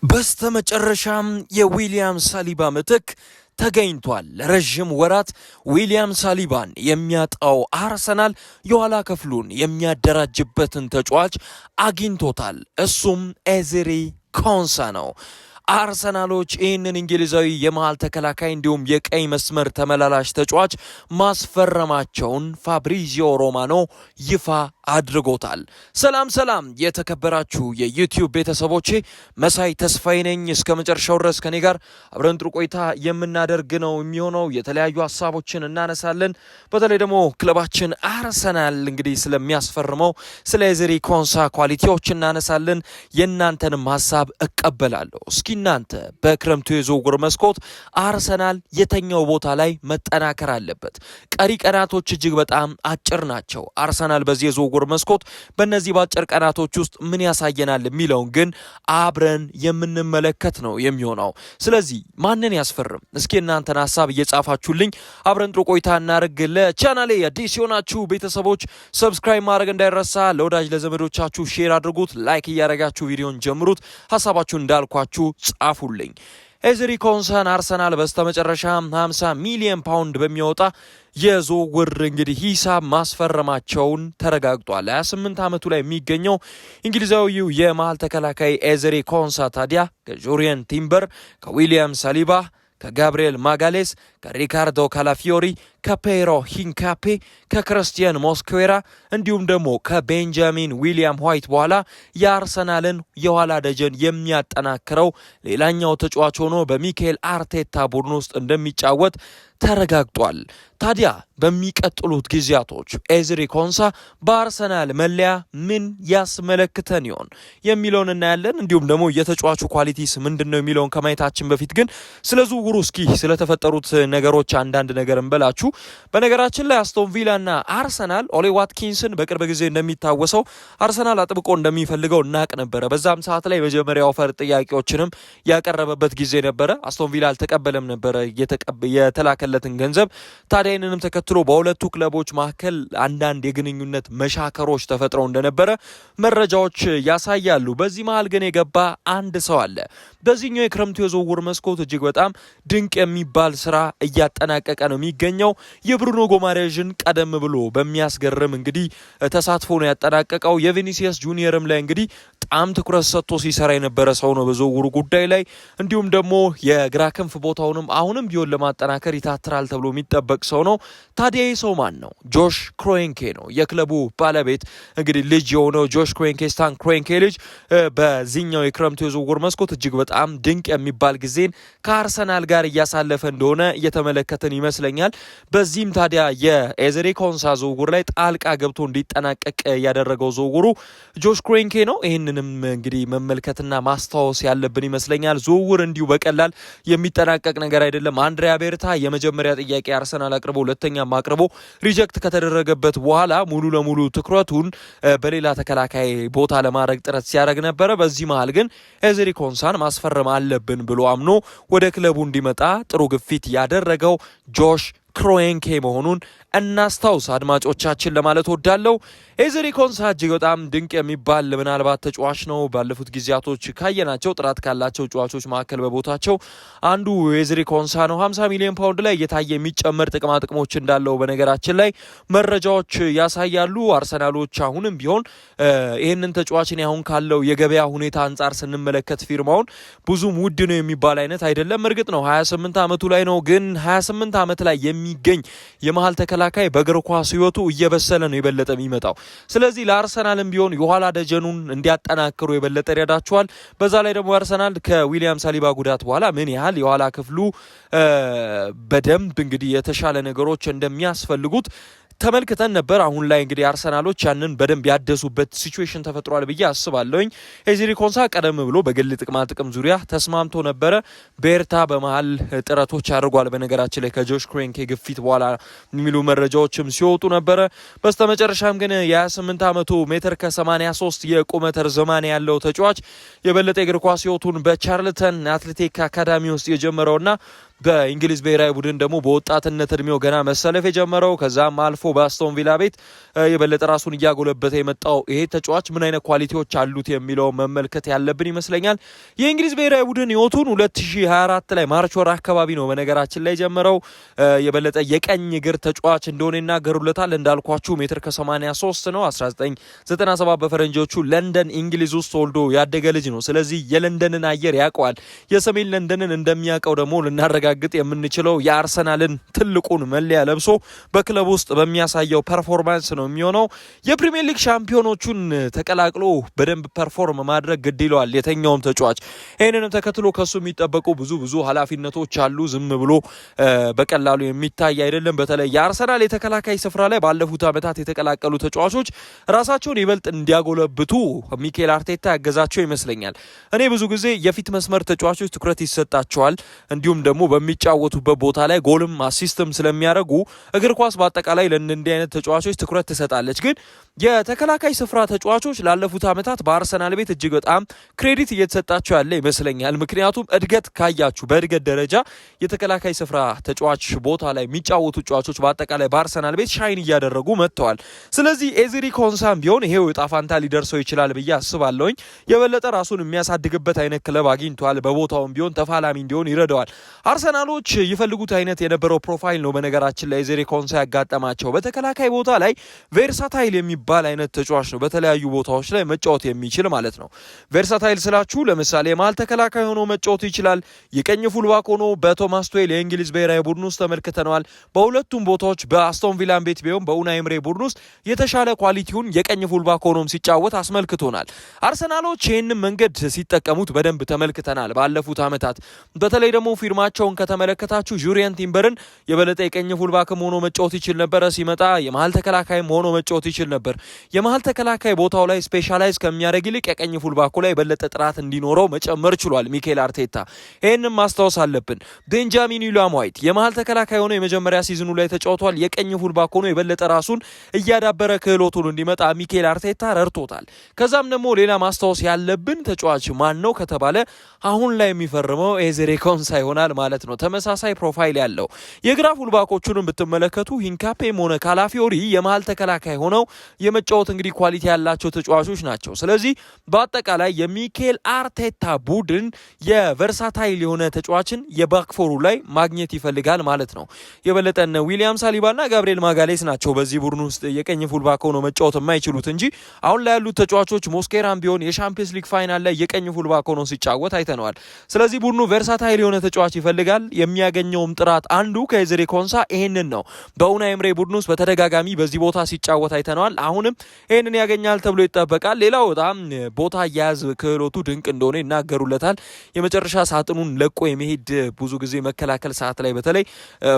በስተመጨረሻም የዊሊያም ሳሊባ ምትክ ተገኝቷል። ለረጅም ወራት ዊሊያም ሳሊባን የሚያጣው አርሰናል የኋላ ክፍሉን የሚያደራጅበትን ተጫዋች አግኝቶታል። እሱም ኤዝሪ ኮንሳ ነው። አርሰናሎች ይህንን እንግሊዛዊ የመሃል ተከላካይ እንዲሁም የቀይ መስመር ተመላላሽ ተጫዋች ማስፈረማቸውን ፋብሪዚዮ ሮማኖ ይፋ አድርጎታል። ሰላም የተከበራችሁ የዩቲዩብ ቤተሰቦቼ፣ መሳይ ተስፋዬ ነኝ። እስከ መጨረሻው ድረስ ከኔ ጋር አብረን ጥሩ ቆይታ የምናደርግ ነው የሚሆነው። የተለያዩ ሀሳቦችን እናነሳለን። በተለይ ደግሞ ክለባችን አርሰናል እንግዲህ ስለሚያስፈርመው ስለ ኤዝሪ ኮንሳ ኳሊቲዎች እናነሳለን። የእናንተንም ሀሳብ እቀበላለሁ። እስኪ እናንተ በክረምቱ የዝውውር መስኮት አርሰናል የተኛው ቦታ ላይ መጠናከር አለበት? ቀሪ ቀናቶች እጅግ በጣም አጭር ናቸው። አርሰናል በዚህ የዝውውር መስኮት በእነዚህ በአጭር ቀናቶች ውስጥ ምን ያሳየናል የሚለውን ግን አብረን የምንመለከት ነው የሚሆነው። ስለዚህ ማንን ያስፈርም? እስኪ እናንተን ሀሳብ እየጻፋችሁልኝ አብረን ጥሩ ቆይታ እናደርግ። ለቻናሌ አዲስ የሆናችሁ ቤተሰቦች ሰብስክራይብ ማድረግ እንዳይረሳ፣ ለወዳጅ ለዘመዶቻችሁ ሼር አድርጉት፣ ላይክ እያደረጋችሁ ቪዲዮን ጀምሩት፣ ሀሳባችሁን እንዳልኳችሁ ጻፉልኝ። ኤዝሪ ኮንሳን አርሰናል በስተመጨረሻ 50 ሚሊዮን ፓውንድ በሚወጣ የዝውውር እንግዲህ ሂሳብ ማስፈረማቸውን ተረጋግጧል። 28 ዓመቱ ላይ የሚገኘው እንግሊዛዊው የመሃል ተከላካይ ኤዝሪ ኮንሳ ታዲያ ከጁሪየን ቲምበር፣ ከዊሊያም ሳሊባ፣ ከጋብሪኤል ማጋሌስ፣ ከሪካርዶ ካላፊዮሪ፣ ከፔሮ ሂንካፔ፣ ከክርስቲያን ሞስኩዌራ እንዲሁም ደግሞ ከቤንጃሚን ዊሊያም ዋይት በኋላ የአርሰናልን የኋላ ደጀን የሚያጠናክረው ሌላኛው ተጫዋች ሆኖ በሚካኤል አርቴታ ቡድን ውስጥ እንደሚጫወት ተረጋግጧል። ታዲያ በሚቀጥሉት ጊዜያቶች ኤዝሪ ኮንሳ በአርሰናል መለያ ምን ያስመለክተን ይሆን የሚለውን እናያለን። እንዲሁም ደግሞ የተጫዋቹ ኳሊቲስ ምንድን ነው የሚለውን ከማየታችን በፊት ግን ስለ ዝውውሩ እስኪ ስለተፈጠሩት ነገሮች አንዳንድ ነገር እንበላችሁ። በነገራችን ላይ አስቶን ቪላና አርሰናል ኦሌ ዋትኪንስን በቅርብ ጊዜ እንደሚታወሰው አርሰናል አጥብቆ እንደሚፈልገው እናቅ ነበረ። በዛም ሰዓት ላይ መጀመሪያ ኦፈር ጥያቄዎችንም ያቀረበበት ጊዜ ነበረ። አስቶን ቪላ አልተቀበለም ነበረ የተላከለትን ገንዘብ። ታዲያ ይህንንም ተከትሎ በሁለቱ ክለቦች መካከል አንዳንድ የግንኙነት መሻከሮች ተፈጥረው እንደነበረ መረጃዎች ያሳያሉ። በዚህ መሃል ግን የገባ አንድ ሰው አለ። በዚህኛው የክረምቱ የዝውውር መስኮት እጅግ በጣም ድንቅ የሚባል ስራ እያጠናቀቀ ነው የሚገኘው። የብሩኖ ጎማሬዥን ቀደም ብሎ በሚያስገርም እንግዲህ ተሳትፎ ነው ያጠናቀቀው። የቪኒሲየስ ጁኒየርም ላይ እንግዲህ በጣም ትኩረት ሰጥቶ ሲሰራ የነበረ ሰው ነው በዝውውሩ ጉዳይ ላይ። እንዲሁም ደግሞ የግራ ክንፍ ቦታውንም አሁንም ቢሆን ለማጠናከር ይታትራል ተብሎ የሚጠበቅ ሰው ነው። ታዲያ ይህ ሰው ማን ነው? ጆሽ ክሮንኬ ነው። የክለቡ ባለቤት እንግዲህ ልጅ የሆነው ጆሽ ክሮንኬ፣ ስታን ክሮንኬ ልጅ በዚህኛው የክረምቱ የዝውውር መስኮት እጅግ በጣም ድንቅ የሚባል ጊዜን ከአርሰናል ጋር እያሳለፈ እንደሆነ እየተመለከትን ይመስለኛል። በዚህም ታዲያ የኤዝሪ ኮንሳ ዝውውር ላይ ጣልቃ ገብቶ እንዲጠናቀቅ ያደረገው ዝውውሩ ጆሽ ክሮንኬ ነው። ይህንንም እንግዲህ መመልከትና ማስታወስ ያለብን ይመስለኛል። ዝውውር እንዲሁ በቀላል የሚጠናቀቅ ነገር አይደለም። አንድሪያ ቤርታ የመጀመሪያ ጥያቄ አርሰናል አቅርቦ ሁለተኛም አቅርቦ ሪጀክት ከተደረገበት በኋላ ሙሉ ለሙሉ ትኩረቱን በሌላ ተከላካይ ቦታ ለማድረግ ጥረት ሲያደርግ ነበረ። በዚህ መሃል ግን ኤዝሪ ኮንሳን ማስፈረም አለብን ብሎ አምኖ ወደ ክለቡ እንዲመጣ ጥሩ ግፊት ያደረገው ጆሽ ክሮንኬ መሆኑን እናስታውስ አድማጮቻችን ለማለት ወዳለው። ኤዝሪ ኮንሳ እጅግ በጣም ድንቅ የሚባል ምናልባት ተጫዋች ነው። ባለፉት ጊዜያቶች ካየናቸው ጥራት ካላቸው ተጫዋቾች መካከል በቦታቸው አንዱ ኤዝሪ ኮንሳ ነው። 50 ሚሊዮን ፓውንድ ላይ እየታየ የሚጨመር ጥቅማ ጥቅሞች እንዳለው በነገራችን ላይ መረጃዎች ያሳያሉ። አርሰናሎች አሁንም ቢሆን ይህንን ተጫዋችን አሁን ካለው የገበያ ሁኔታ አንጻር ስንመለከት ፊርማውን ብዙም ውድ ነው የሚባል አይነት አይደለም። እርግጥ ነው 28 ዓመቱ ላይ ነው። ግን 28 ዓመት ላይ የሚገኝ የመሃል ተከላካይ በእግር ኳስ ህይወቱ እየበሰለ ነው የበለጠ የሚመጣው። ስለዚህ ለአርሰናልም ቢሆን የኋላ ደጀኑን እንዲያጠናክሩ የበለጠ ይረዳቸዋል። በዛ ላይ ደግሞ አርሰናል ከዊሊያም ሳሊባ ጉዳት በኋላ ምን ያህል የኋላ ክፍሉ በደንብ እንግዲህ የተሻለ ነገሮች እንደሚያስፈልጉት ተመልክተን ነበር። አሁን ላይ እንግዲህ አርሰናሎች ያንን በደንብ ያደሱበት ሲቹዌሽን ተፈጥሯል ብዬ አስባለሁኝ። ኤዝሪ ኮንሳ ቀደም ብሎ በግል ጥቅማ ጥቅም ዙሪያ ተስማምቶ ነበረ። ቤርታ በመሃል ጥረቶች አድርጓል። በነገራችን ላይ ከጆሽ ክሮንኬ ግፊት በኋላ የሚሉ መረጃዎችም ሲወጡ ነበረ። በስተመጨረሻም ግን የ28 ዓመቱ ሜትር ከ83 የቁመት ርዝማኔ ያለው ተጫዋች የበለጠ እግር ኳስ ህይወቱን በቻርልተን አትሌቲክ አካዳሚ ውስጥ የጀመረውና በእንግሊዝ ብሔራዊ ቡድን ደግሞ በወጣትነት እድሜው ገና መሰለፍ የጀመረው ከዛም አልፎ በአስቶን ቪላ ቤት የበለጠ ራሱን እያጎለበተ የመጣው ይሄ ተጫዋች ምን አይነት ኳሊቲዎች አሉት የሚለው መመልከት ያለብን ይመስለኛል። የእንግሊዝ ብሔራዊ ቡድን ህይወቱን 2024 ላይ ማርች ወር አካባቢ ነው በነገራችን ላይ ጀመረው። የበለጠ የቀኝ እግር ተጫዋች እንደሆነ ይናገሩለታል። እንዳልኳችሁ ሜትር ከ83 ነው። 1997 በፈረንጆቹ ለንደን እንግሊዝ ውስጥ ተወልዶ ያደገ ልጅ ነው። ስለዚህ የለንደንን አየር ያውቀዋል። የሰሜን ለንደንን እንደሚያውቀው ደግሞ ልናረጋግጥ የምንችለው የአርሰናልን ትልቁን መለያ ለብሶ በክለብ ውስጥ በሚያሳየው ፐርፎርማንስ ነው የሚሆነው። የፕሪሚየር ሊግ ሻምፒዮኖቹን ተቀላቅሎ በደንብ ፐርፎርም ማድረግ ግድ ይለዋል የተኛውም ተጫዋች። ይህንንም ተከትሎ ከሱ የሚጠበቁ ብዙ ኃላፊነቶች አሉ። ዝም ብሎ በቀላሉ የሚታይ አይደለም። በተለይ የአርሰናል የተከላካይ ስፍራ ላይ ባለፉት ዓመታት የተቀላቀሉ ተጫዋቾች ራሳቸውን ይበልጥ እንዲያጎለብቱ ሚኬል አርቴታ ያገዛቸው ይመስለኛል። እኔ ብዙ ጊዜ የፊት መስመር ተጫዋቾች ትኩረት ይሰጣቸዋል፣ እንዲሁም ደግሞ በሚጫወቱበት ቦታ ላይ ጎልም አሲስትም ስለሚያደርጉ እግር ኳስ በአጠቃላይ ለእንዲህ አይነት ተጫዋቾች ትኩረት ትሰጣለች። ግን የተከላካይ ስፍራ ተጫዋቾች ላለፉት ዓመታት በአርሰናል ቤት እጅግ በጣም ክሬዲት እየተሰጣቸው ያለ ይመስለኛል። ምክንያቱም እድገት ካያችሁ በእድገት ደረጃ የተከላካይ ስፍራ ተጫዋች ቦታ ላይ የሚጫወቱ ተጫዋቾች በአጠቃላይ በአርሰናል ቤት ሻይን እያደረጉ መጥተዋል። ስለዚህ ኤዝሪ ኮንሳም ቢሆን ይሄው ዕጣ ፋንታ ሊደርሰው ይችላል ብዬ አስባለሁኝ። የበለጠ ራሱን የሚያሳድግበት አይነት ክለብ አግኝቷል። በቦታውም ቢሆን ተፋላሚ እንዲሆን ይረዳዋል። አርሰናሎች ይፈልጉት አይነት የነበረው ፕሮፋይል ነው በነገራችን ላይ ኤዝሪ ኮንሳ ያጋጠማቸው። በተከላካይ ቦታ ላይ ቬርሳታይል የሚባል አይነት ተጫዋች ነው። በተለያዩ ቦታዎች ላይ መጫወት የሚችል ማለት ነው። ቬርሳታይል ስላችሁ ለምሳሌ የመሃል ተከላካይ ሆኖ መጫወት ይችላል። የቀኝ ፉልባክ ሆኖ በቶማስ ቱዌል የእንግሊዝ ብሔራዊ ቡድን ውስጥ ተመልክተነዋል። በሁለቱም ቦታዎች በአስቶን ቪላን ቤት ቢሆን በኡናይ ኤምሬ ቡድን ውስጥ የተሻለ ኳሊቲውን የቀኝ ፉልባክ ሆኖም ሲጫወት አስመልክቶናል። አርሰናሎች ይህንን መንገድ ሲጠቀሙት በደንብ ተመልክተናል ባለፉት ዓመታት። በተለይ ደግሞ ፊርማቸውን ከተመለከታችሁ ጁሪየን ቲምበርን የበለጠ የቀኝ ፉልባክም ሆኖ መጫወት ይችል ነበረ። ሲመጣ የመሃል ተከላካይም ሆኖ መጫወት ይችል ነበር። የመሃል ተከላካይ ቦታው ላይ ስፔሻላይዝ ከሚያደርግ ይልቅ የቀኝ ፉልባኩ ላይ የበለጠ ጥራት እንዲኖረው መጨመር ችሏል ሚኬል አርቴታ። ይህንም ማስታወስ አለብን። ቤንጃሚን ዊሊያም ዋይት የመሃል ተከላካይ ሆኖ የመጀመሪያ ሲዝኑ ላይ ተጫውቷል። የቀኝ ፉልባክ ሆኖ የበለጠ ራሱን እያዳበረ ክህሎቱን እንዲመጣ ሚኬል አርቴታ ረድቶታል። ከዛም ደግሞ ሌላ ማስታወስ ያለብን ተጫዋች ማን ነው ከተባለ አሁን ላይ የሚፈርመው ኤዝሪ ኮንሳ ይሆናል ማለት ነው። ተመሳሳይ ፕሮፋይል ያለው የግራ ፉልባኮቹንም ብትመለከቱ ሂንካፔም ሆነ ካላፊዮሪ የመሃል ተከላካይ ሆነው የመጫወት እንግዲህ ኳሊቲ ያላቸው ተጫዋቾች ናቸው። ስለዚህ በአጠቃላይ የሚኬል አርቴታ ቡድን የቨርሳታይል የሆነ ተጫዋችን የባክፎሩ ላይ ማግኘት ይፈልጋል ማለት ነው። የበለጠነ ዊሊያም ሳሊባና ጋብሪኤል ማጋሌስ ናቸው በዚህ ቡድን ውስጥ የቀኝ ፉልባክ ሆነው መጫወት የማይችሉት እንጂ አሁን ላይ ያሉት ተጫዋቾች ሞስኬራም ቢሆን የሻምፒየንስ ሊግ ፋይናል ላይ የቀኝ ፉልባክ ሆኖ ሲጫወት አይተነዋል። ስለዚህ ቡድኑ ቨርሳታይል የሆነ ተጫዋች ይፈልጋል። የሚያገኘውም ጥራት አንዱ ከኤዝሪ ኮንሳ ይሄንን ነው። በኡናይ ኤምሬ ቡድን ውስጥ በተደጋጋሚ በዚህ ቦታ ሲጫወት አይተነዋል። አሁንም ይህንን ያገኛል ተብሎ ይጠበቃል። ሌላው በጣም ቦታ አያያዝ ክህሎቱ ድንቅ እንደሆነ ይናገሩለታል። የመጨረሻ ሳጥኑን ለቆ የመሄድ ብዙ ጊዜ መከላከል ሰዓት ላይ በተለይ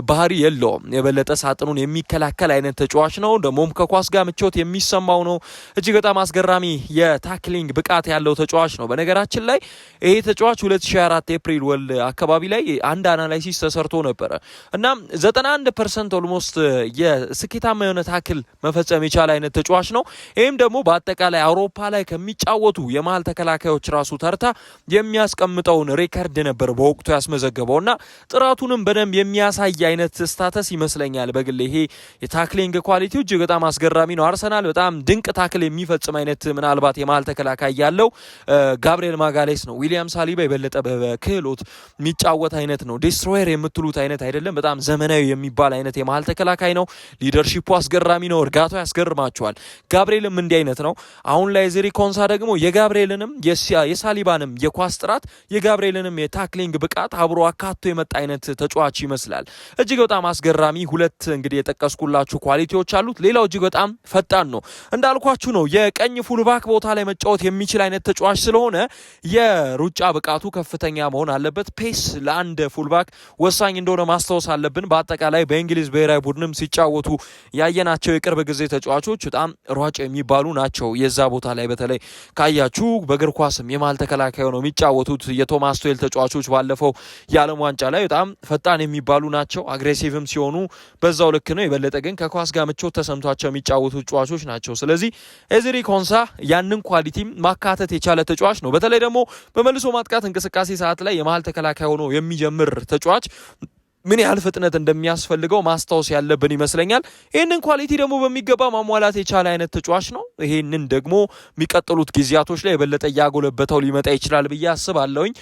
ባህሪ የለውም። የበለጠ ሳጥኑን የሚከላከል አይነት ተጫዋች ነው። ደግሞም ከኳስ ጋር ምቾት የሚሰማው ነው። እጅግ በጣም አስገራሚ የታክሊንግ ብቃት ያለው ተጫዋች ነው። በነገራችን ላይ ይሄ ተጫዋች 2024 ኤፕሪል ወል አካባቢ ላይ አንድ አናላይሲስ ተሰርቶ ነበረ እና 91% ኦልሞስት የስኬታማ የሆነ ታክል መፈጸም የቻለ አይነት ተጫዋች ነው። ይህም ደግሞ በአጠቃላይ አውሮፓ ላይ ከሚጫወቱ የመሃል ተከላካዮች ራሱ ተርታ የሚያስቀምጠውን ሬከርድ ነበር በወቅቱ ያስመዘገበው እና ጥራቱንም በደንብ የሚያሳይ አይነት ስታተስ ይመስለኛል። በግል ይሄ የታክሊንግ ኳሊቲው እጅግ በጣም አስገራሚ ነው። አርሰናል በጣም ድንቅ ታክል የሚፈጽም አይነት ምናልባት የመሃል ተከላካይ ያለው ጋብሪኤል ማጋሌስ ነው። ዊሊያም ሳሊባ የበለጠ በክህሎት የሚጫወት አይነት ነው። ዲስትሮየር የምትሉት አይነት አይደለም። በጣም ዘመናዊ የሚባል አይነት የመሃል ተከላካይ ነው። ሊደርሺፑ አስገራሚ ነው። እርጋታው ያስገርማቸዋል። ጋብሪኤልም እንዲህ አይነት ነው። አሁን ላይ ኤዝሪ ኮንሳ ደግሞ የጋብሪኤልንም የሳሊባንም የኳስ ጥራት የጋብሪኤልንም የታክሊንግ ብቃት አብሮ አካቶ የመጣ አይነት ተጫዋች ይመስላል። እጅግ በጣም አስገራሚ ሁለት እንግዲህ የጠቀስኩላችሁ ኳሊቲዎች አሉት። ሌላው እጅግ በጣም ፈጣን ነው። እንዳልኳችሁ ነው የቀኝ ፉልባክ ቦታ ላይ መጫወት የሚችል አይነት ተጫዋች ስለሆነ የሩጫ ብቃቱ ከፍተኛ መሆን አለበት። ፔስ ለአንድ ፉልባክ ወሳኝ እንደሆነ ማስታወስ አለብን። በአጠቃላይ በእንግሊዝ ብሔራዊ ቡድንም ሲጫወቱ ያየናቸው የቅርብ ጊዜ ተጫዋቾች በጣም ሯጭ የሚባሉ ናቸው። የዛ ቦታ ላይ በተለይ ካያችሁ በእግር ኳስም የመሃል ተከላካይ ሆነው የሚጫወቱት የቶማስ ቱዌል ተጫዋቾች ባለፈው የዓለም ዋንጫ ላይ በጣም ፈጣን የሚባሉ ናቸው። አግሬሲቭም ሲሆኑ በዛው ልክ ነው። የበለጠ ግን ከኳስ ጋር ምቾት ተሰምቷቸው የሚጫወቱ ተጫዋቾች ናቸው። ስለዚህ ኤዝሪ ኮንሳ ያንን ኳሊቲ ማካተት የቻለ ተጫዋች ነው። በተለይ ደግሞ በመልሶ ማጥቃት እንቅስቃሴ ሰዓት ላይ የመሃል ተከላካይ ሆኖ የሚጀምር ተጫዋች ምን ያህል ፍጥነት እንደሚያስፈልገው ማስታወስ ያለብን ይመስለኛል። ይህንን ኳሊቲ ደግሞ በሚገባ ማሟላት የቻለ አይነት ተጫዋች ነው። ይህንን ደግሞ የሚቀጥሉት ጊዜያቶች ላይ የበለጠ እያጎለበተው ሊመጣ ይችላል ብዬ አስባለሁኝ።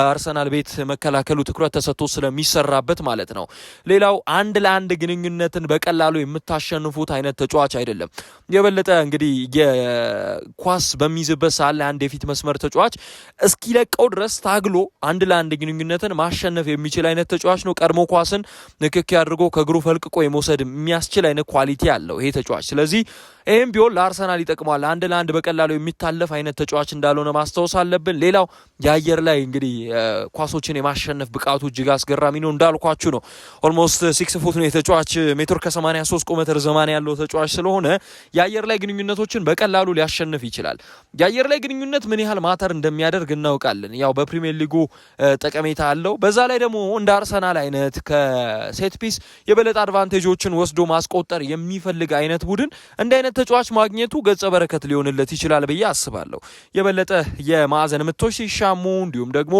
አርሰናል ቤት መከላከሉ ትኩረት ተሰጥቶ ስለሚሰራበት ማለት ነው። ሌላው አንድ ለአንድ ግንኙነትን በቀላሉ የምታሸንፉት አይነት ተጫዋች አይደለም። የበለጠ እንግዲህ የኳስ በሚይዝበት ሰዓት ላይ አንድ የፊት መስመር ተጫዋች እስኪለቀው ድረስ ታግሎ አንድ ለአንድ ግንኙነትን ማሸነፍ የሚችል አይነት ተጫዋች ነው። ቀድሞ ኳስን ንክኪ አድርጎ ከእግሩ ፈልቅቆ የመውሰድ የሚያስችል አይነት ኳሊቲ ያለው ይሄ ተጫዋች። ስለዚህ ይህም ቢሆን ለአርሰናል ይጠቅማል። አንድ ለአንድ በቀላሉ የሚታለፍ አይነት ተጫዋች እንዳልሆነ ማስታወስ አለብን። ሌላው የአየር ላይ እንግዲህ ኳሶችን የማሸነፍ ብቃቱ እጅግ አስገራሚ ነው። እንዳልኳችሁ ነው ኦልሞስት 6 ፉት ነው የተጫዋች፣ ሜትር ከ83 ቁመት ርዝማኔ ያለው ተጫዋች ስለሆነ የአየር ላይ ግንኙነቶችን በቀላሉ ሊያሸንፍ ይችላል። የአየር ላይ ግንኙነት ምን ያህል ማተር እንደሚያደርግ እናውቃለን። ያው በፕሪሚየር ሊጉ ጠቀሜታ አለው። በዛ ላይ ደግሞ እንደ አርሰናል አይነት ከሴት ፒስ የበለጠ አድቫንቴጆችን ወስዶ ማስቆጠር የሚፈልግ አይነት ቡድን እንደ አይነት ተጫዋች ማግኘቱ ገጸ በረከት ሊሆንለት ይችላል ብዬ አስባለሁ። የበለጠ የማዕዘን ምቶች ሲሻሙ እንዲሁም ደግሞ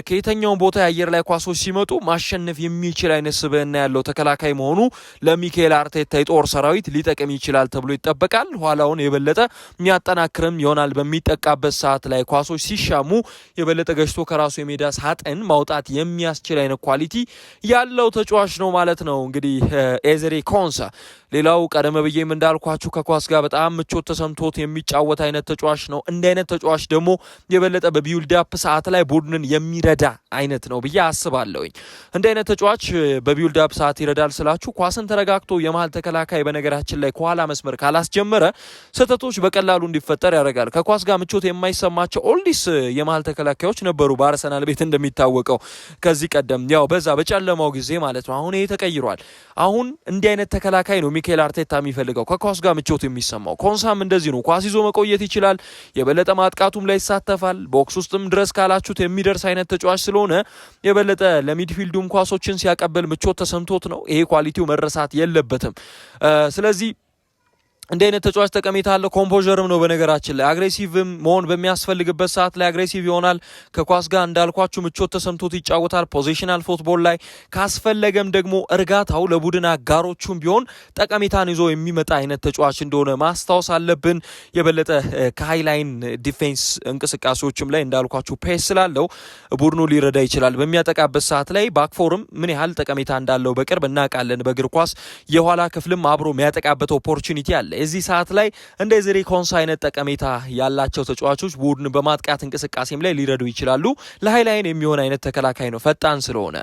ከየተኛውን ቦታ የአየር ላይ ኳሶች ሲመጡ ማሸነፍ የሚችል አይነት ስብዕና ያለው ተከላካይ መሆኑ ለሚካኤል አርቴታ የጦር ሰራዊት ሊጠቅም ይችላል ተብሎ ይጠበቃል። ኋላውን የበለጠ የሚያጠናክርም ይሆናል። በሚጠቃበት ሰዓት ላይ ኳሶች ሲሻሙ የበለጠ ገጭቶ ከራሱ የሜዳ ሳጥን ማውጣት የሚያስችል አይነት ኳሊቲ ያለው ተጫዋች ነው ማለት ነው። እንግዲህ ኤዘሬ ኮንሳ ሌላው ቀደም ብዬም እንዳልኳችሁ ከኳስ ጋር በጣም ምቾት ተሰምቶት የሚጫወት አይነት ተጫዋች ነው። እንደ አይነት ተጫዋች ደግሞ የበለጠ በቢውልድ አፕ ሰዓት ላይ ቡድንን የሚረዳ አይነት ነው ብዬ አስባለሁኝ። እንደ አይነት ተጫዋች በቢውልድ አፕ ሰዓት ይረዳል ስላችሁ ኳስን ተረጋግቶ የመሃል ተከላካይ በነገራችን ላይ ከኋላ መስመር ካላስጀመረ ስህተቶች በቀላሉ እንዲፈጠር ያደርጋል። ከኳስ ጋር ምቾት የማይሰማቸው ኦልዲስ የመሃል ተከላካዮች ነበሩ በአርሰናል ቤት እንደሚታወቀው ከዚህ ቀደም ያው በዛ በጨለማው ጊዜ ማለት ነው። አሁን ይሄ ተቀይሯል። አሁን እንዲህ አይነት ተከላካይ ነው ሚካኤል አርቴታ የሚፈልገው፣ ከኳስ ጋር ምቾት የሚሰማው። ኮንሳም እንደዚህ ነው። ኳስ ይዞ መቆየት ይችላል። የበለጠ ማጥቃቱም ላይ ይሳተፋል። ቦክስ ውስጥም ድረስ ካላችሁት የሚደርስ አይነት ተጫዋች ስለሆነ የበለጠ ለሚድፊልዱም ኳሶችን ሲያቀበል ምቾት ተሰምቶት ነው። ይሄ ኳሊቲው መረሳት የለበትም። ስለዚህ እንደ አይነት ተጫዋች ጠቀሜታ አለ። ኮምፖዠርም ነው በነገራችን ላይ አግሬሲቭም መሆን በሚያስፈልግበት ሰዓት ላይ አግሬሲቭ ይሆናል። ከኳስ ጋር እንዳልኳችሁ ምቾት ተሰምቶት ይጫወታል። ፖዚሽናል ፉትቦል ላይ ካስፈለገም ደግሞ እርጋታው ለቡድን አጋሮቹም ቢሆን ጠቀሜታን ይዞ የሚመጣ አይነት ተጫዋች እንደሆነ ማስታወስ አለብን። የበለጠ ከሃይላይን ዲፌንስ እንቅስቃሴዎችም ላይ እንዳልኳችሁ ፔስ ስላለው ቡድኑ ሊረዳ ይችላል። በሚያጠቃበት ሰዓት ላይ ባክፎርም ምን ያህል ጠቀሜታ እንዳለው በቅርብ እናውቃለን። በእግር ኳስ የኋላ ክፍልም አብሮ የሚያጠቃበት ኦፖርቹኒቲ አለ። እዚህ ሰዓት ላይ እንደ ኤዘሬ ኮንሳ አይነት ጠቀሜታ ያላቸው ተጫዋቾች ቡድን በማጥቃት እንቅስቃሴም ላይ ሊረዱ ይችላሉ። ለሃይላይን የሚሆን አይነት ተከላካይ ነው። ፈጣን ስለሆነ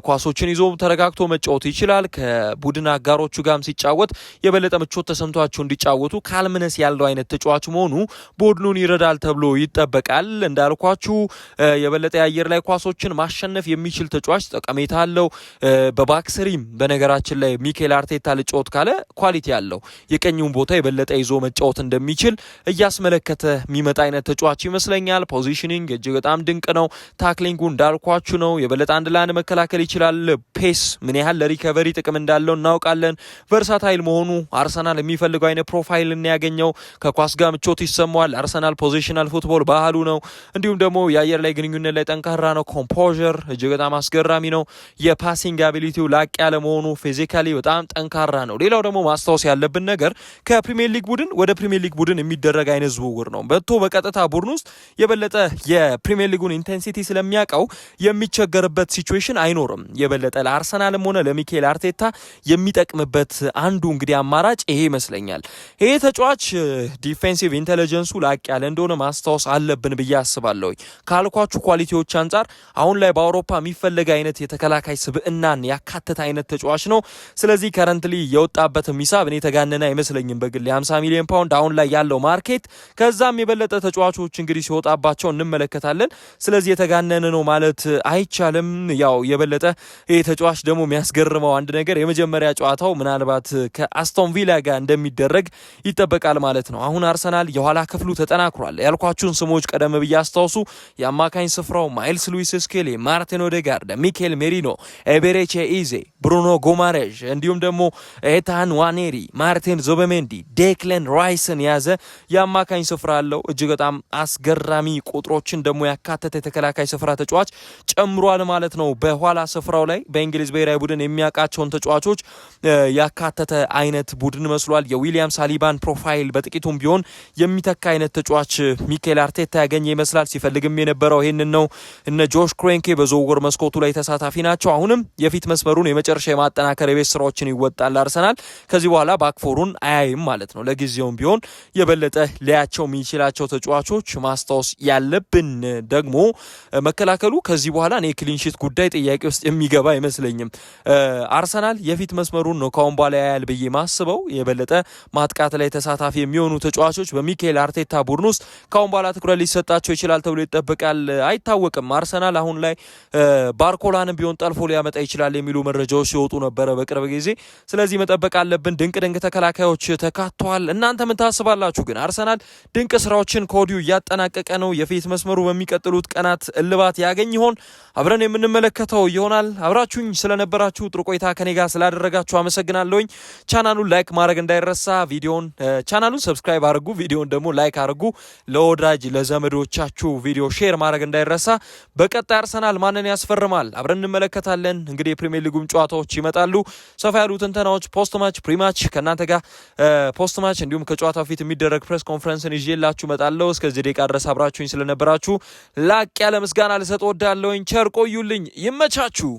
ኳሶችን ይዞ ተረጋግቶ መጫወት ይችላል። ከቡድን አጋሮቹ ጋርም ሲጫወት የበለጠ ምቾት ተሰምቷቸው እንዲጫወቱ ካልምነስ ያለው አይነት ተጫዋች መሆኑ ቡድኑን ይረዳል ተብሎ ይጠበቃል። እንዳልኳችሁ የበለጠ የአየር ላይ ኳሶችን ማሸነፍ የሚችል ተጫዋች ጠቀሜታ አለው። በባክስሪም በነገራችን ላይ ሚካኤል አርቴታ ልጫወት ካለ ኳሊቲ አለው። የቀኙን ቦታ የበለጠ ይዞ መጫወት እንደሚችል እያስመለከተ የሚመጣ አይነት ተጫዋች ይመስለኛል። ፖዚሽኒንግ እጅግ በጣም ድንቅ ነው። ታክሊንጉ እንዳልኳችሁ ነው። የበለጠ አንድ ለአንድ መከላከል ይችላል። ፔስ ምን ያህል ለሪከቨሪ ጥቅም እንዳለው እናውቃለን። ቨርሳታይል መሆኑ አርሰናል የሚፈልገው አይነት ፕሮፋይል ያገኘው። ከኳስ ጋር ምቾት ይሰማዋል። አርሰናል ፖዚሽናል ፉትቦል ባህሉ ነው። እንዲሁም ደግሞ የአየር ላይ ግንኙነት ላይ ጠንካራ ነው። ኮምፖዠር እጅግ በጣም አስገራሚ ነው። የፓሲንግ አቢሊቲው ላቅ ያለ መሆኑ ፊዚካሊ በጣም ጠንካራ ነው። ሌላው ደግሞ ማስታወስ ያለብን ነገር ከፕሪሚየር ሊግ ቡድን ወደ ፕሪሚየር ሊግ ቡድን የሚደረግ አይነት ዝውውር ነው። በቀጥታ ቡድን ውስጥ የበለጠ የፕሪሚየር ሊጉን ኢንቴንሲቲ ስለሚያውቀው የሚቸገርበት ሲቹዌሽን አይኖርም። የበለጠ ለአርሰናልም ሆነ ለሚካኤል አርቴታ የሚጠቅምበት አንዱ እንግዲህ አማራጭ ይሄ ይመስለኛል። ይሄ ተጫዋች ዲፌንሲቭ ኢንቴሊጀንሱ ላቅ ያለ እንደሆነ ማስታወስ አለብን ብዬ አስባለሁ። ካልኳችሁ ኳሊቲዎች አንጻር አሁን ላይ በአውሮፓ የሚፈለግ አይነት የተከላካይ ስብዕናን ያካተተ አይነት ተጫዋች ነው። ስለዚህ ከረንትሊ የወጣበት ሂሳብ እኔ ተጋነነ አይመስለኝም። በግል 50 ሚሊዮን ፓውንድ አሁን ላይ ያለው ማርኬት፣ ከዛም የበለጠ ተጫዋቾች እንግዲህ ሲወጣባቸው እንመለከታለን። ስለዚህ የተጋነነ ነው ማለት አይቻልም። ያው የበለጠ ይሄ ተጫዋች ደግሞ የሚያስገርመው አንድ ነገር የመጀመሪያ ጨዋታው ምናልባት ከአስቶን ቪላ ጋር እንደሚደረግ ይጠበቃል ማለት ነው። አሁን አርሰናል የኋላ ክፍሉ ተጠናክሯል። ያልኳችሁን ስሞች ቀደም ብዬ አስታውሱ። የአማካኝ ስፍራው ማይልስ ሉዊስ ስኬሊ፣ ማርቲን ኦዴጋርድ፣ ሚኬል ሜሪኖ፣ ኤቤሬቺ ኢዜ፣ ብሩኖ ጎማሬዥ እንዲሁም ደግሞ ኤታን ዋኔሪ፣ ማርቲን ዙቢሜንዲ ዙቤሜንዲ፣ ዴክለን ራይስን የያዘ የአማካኝ ስፍራ አለው። እጅግ በጣም አስገራሚ ቁጥሮችን ደግሞ ያካተተ የተከላካይ ስፍራ ተጫዋች ጨምሯል ማለት ነው። በኋላ ስፍራው ላይ በእንግሊዝ ብሔራዊ ቡድን የሚያውቃቸውን ተጫዋቾች ያካተተ አይነት ቡድን መስሏል። የዊሊያም ሳሊባን ፕሮፋይል በጥቂቱም ቢሆን የሚተካ አይነት ተጫዋች ሚኬል አርቴታ ያገኘ ይመስላል። ሲፈልግም የነበረው ይህንን ነው። እነ ጆሽ ክሬንኬ በዝውውር መስኮቱ ላይ ተሳታፊ ናቸው። አሁንም የፊት መስመሩን የመጨረሻ የማጠናከር የቤት ስራዎችን ይወጣል አርሰናል። ከዚህ በኋላ ባክፎሩን አያይም ማለት ነው። ለጊዜውም ቢሆን የበለጠ ሊያቸው የሚችላቸው ተጫዋቾች ማስታወስ ያለብን ደግሞ መከላከሉ ከዚህ በኋላ እኔ ክሊንሺት ጉዳይ ጥያቄ ውስጥ የሚገባ አይመስለኝም። አርሰናል የፊት መስመሩን ነው ካሁን በኋላ ያያል ብዬ ማስበው። የበለጠ ማጥቃት ላይ ተሳታፊ የሚሆኑ ተጫዋቾች በሚኬል አርቴታ ቡድን ውስጥ ካሁን በኋላ ትኩረት ሊሰጣቸው ይችላል ተብሎ ይጠበቃል። አይታወቅም። አርሰናል አሁን ላይ ባርኮላንም ቢሆን ጠልፎ ሊያመጣ ይችላል የሚሉ መረጃዎች ሲወጡ ነበረ በቅርብ ጊዜ። ስለዚህ መጠበቅ አለብን። ድንቅ ተከላካዮች ተካተዋል። እናንተ ምን ታስባላችሁ? ግን አርሰናል ድንቅ ስራዎችን ከወዲሁ እያጠናቀቀ ነው። የፊት መስመሩ በሚቀጥሉት ቀናት እልባት ያገኝ ይሆን? አብረን የምንመለከተው ይሆናል። አብራችሁኝ ስለነበራችሁ ጥሩ ቆይታ ከኔ ጋር ስላደረጋችሁ አመሰግናለሁኝ። ቻናሉን ላይክ ማድረግ እንዳይረሳ። ቻናሉን ሰብስክራይብ አድርጉ፣ ቪዲዮን ደግሞ ላይክ አድርጉ። ለወዳጅ ለዘመዶቻችሁ ቪዲዮ ሼር ማድረግ እንዳይረሳ። በቀጣይ አርሰናል ማንን ያስፈርማል አብረን እንመለከታለን። እንግዲህ የፕሪሚየር ሊጉም ጨዋታዎች ይመጣሉ። ሰፋ ያሉ ትንተናዎች ፖስት ማች ፕሪማች ከእናንተ ጋር ፖስት ማች እንዲሁም ከጨዋታው ፊት የሚደረግ ፕሬስ ኮንፈረንስን ይዤላችሁ እመጣለሁ። እስከዚህ ደቂቃ ድረስ አብራችሁኝ ስለነበራችሁ ላቅ ያለ ምስጋና ልሰጥ ወዳለሁኝ። ቸር ቆዩልኝ። ይመቻችሁ።